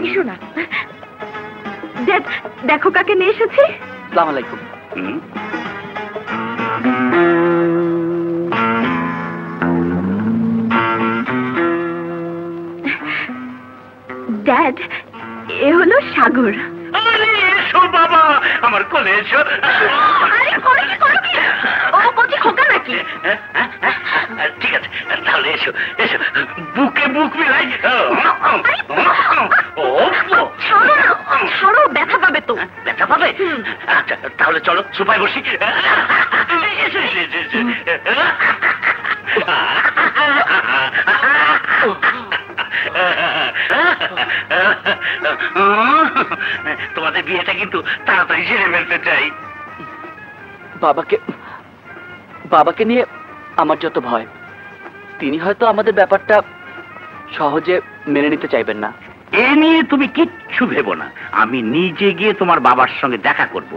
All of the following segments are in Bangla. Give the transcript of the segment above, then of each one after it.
এসো না। দেখো কাকে নিয়ে এসেছি। আসসালামু আলাইকুম। ড্যাড, এ হলো সাগর। এসো বাবা, আমার কোলে এসো। ও বলছি খোকা নাকি? ঠিক আছে, তাহলে এসো এসো, বুকে বুক মিলাই। ছাড়ো, ব্যথা পাবে তো। ব্যথা পাবে? আচ্ছা তাহলে চলো সোফায় বসি। এসো এসো এসো। তোমাদের বিয়েটা কিন্তু তাড়াতাড়ি সেরে ফেলতে চাই। বাবাকে নিয়ে আমার যত ভয়, তিনি হয়তো আমাদের ব্যাপারটা সহজে মেনে নিতে চাইবেন না। এ নিয়ে তুমি কিচ্ছু ভেবো না, আমি নিজে গিয়ে তোমার বাবার সঙ্গে দেখা করব।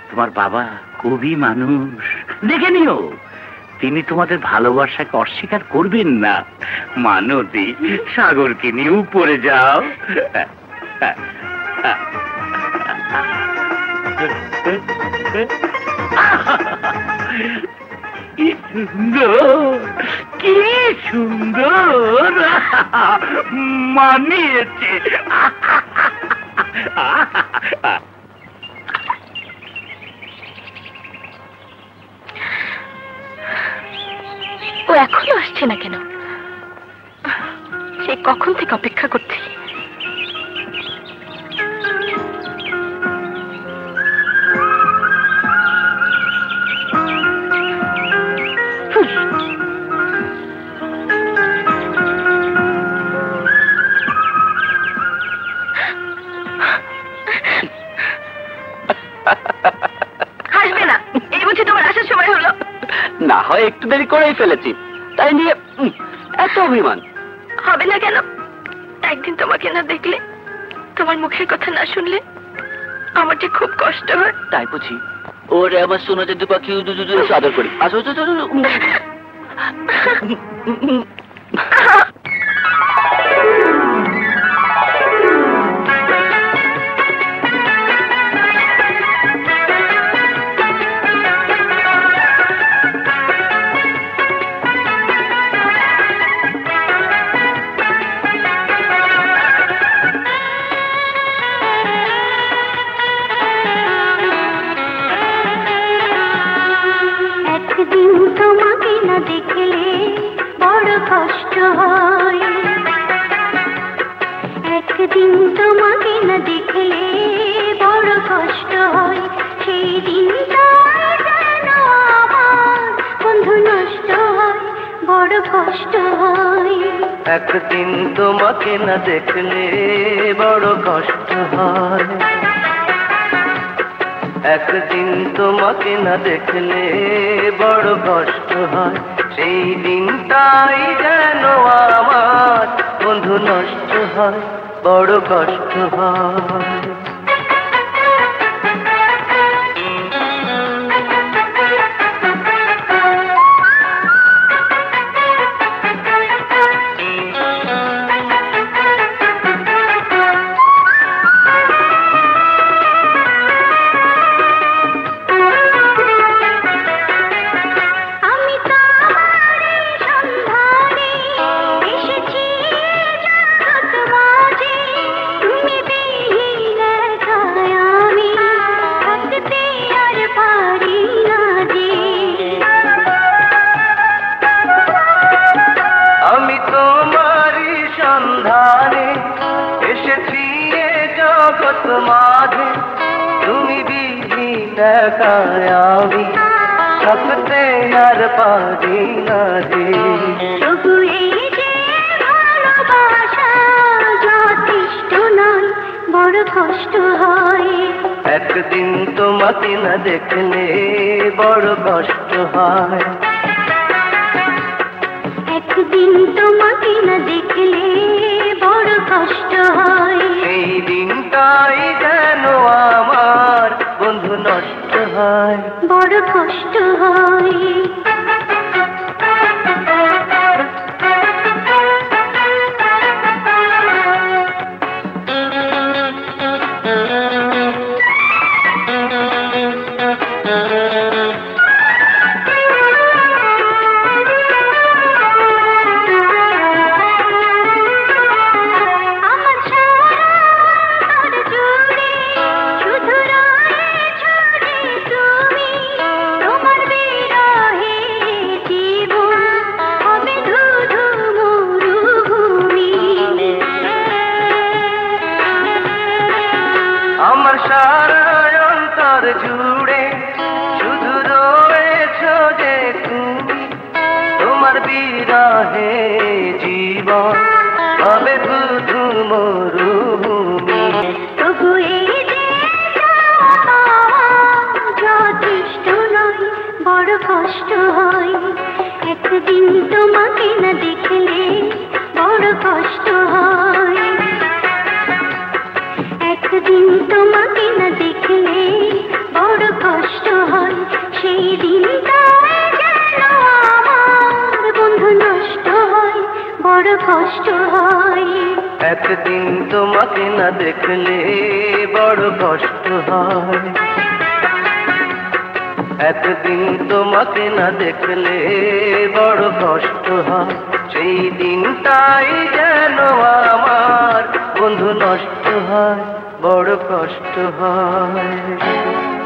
তোমার বাবা খুবই মানুষ, দেখে নিও, তিনি তোমাদের ভালোবাসাকে অস্বীকার করবেন না। মানতি, সাগরকে নিয়ে উপরে যাও। কি সুন্দর, কি সুন্দর মানিয়েছে। ও এখনো আসছে না কেন? সে কখন থেকে অপেক্ষা করছি। হাসবে না, এই বুঝি তোমার আসার সময় হলো? না হয় একটু দেরি করেই ফেলেছি, তাই নিয়ে এত অভিমান হবে না কেন? একদিন তোমাকে না দেখলে, তোমার মুখের কথা না শুনলে আমার যে খুব কষ্ট হয়। তাই বুঝি? ওরে আমার শোনো যে দুপাখি আদর করি। আসো একদিন তোমাকে না দেখলে বড় কষ্ট হয়, একদিন তোমাকে না দেখলে বড় কষ্ট হয়, সেই দিনটা যেন আমার বন্ধু নষ্ট হয়, বড় কষ্ট হয়। একদিন তোমাকে না দেখলে বড় কষ্ট হয়, একদিন তোমাকে না দেখলে বড় কষ্ট হয়, সেই দিনটাই যেন আমার বন্ধু নষ্ট হয়, বড় কষ্ট হয়। মাঝে তুমি বিহীন আমি থাকতে আর পারি না যে, তবু এই যে ভালোবাসা যথেষ্ট নয়, বড় কষ্ট হয়। একদিন তোমাকে না দেখলে বড় কষ্ট হয়, একদিন তোমাকে না দেখলে বড় কষ্ট হয়, এই দিনটাই যেন আমার বন্ধু নষ্ট হয়, বড় কষ্ট হয়। বিহনে জীবন হবে শুধু মরুভূমি। তবু এই যে যথেষ্ট নয়, বড় কষ্ট হয়। একদিন তোমাকে না দেখলে বড় কষ্ট হয়। একদিন তোমাকে না দেখলে বড় কষ্ট হয়। সেই দিনটা যেন আমার বন্ধু নষ্ট হয়, বড় কষ্ট হয়। একদিন তোমাকে না দেখলে বড় কষ্ট হয়। একদিন তোমাকে না দেখলে বড় কষ্ট হয়। সেই দিনটাই যেন আমার বন্ধু নষ্ট হয়, বড় কষ্ট হয়।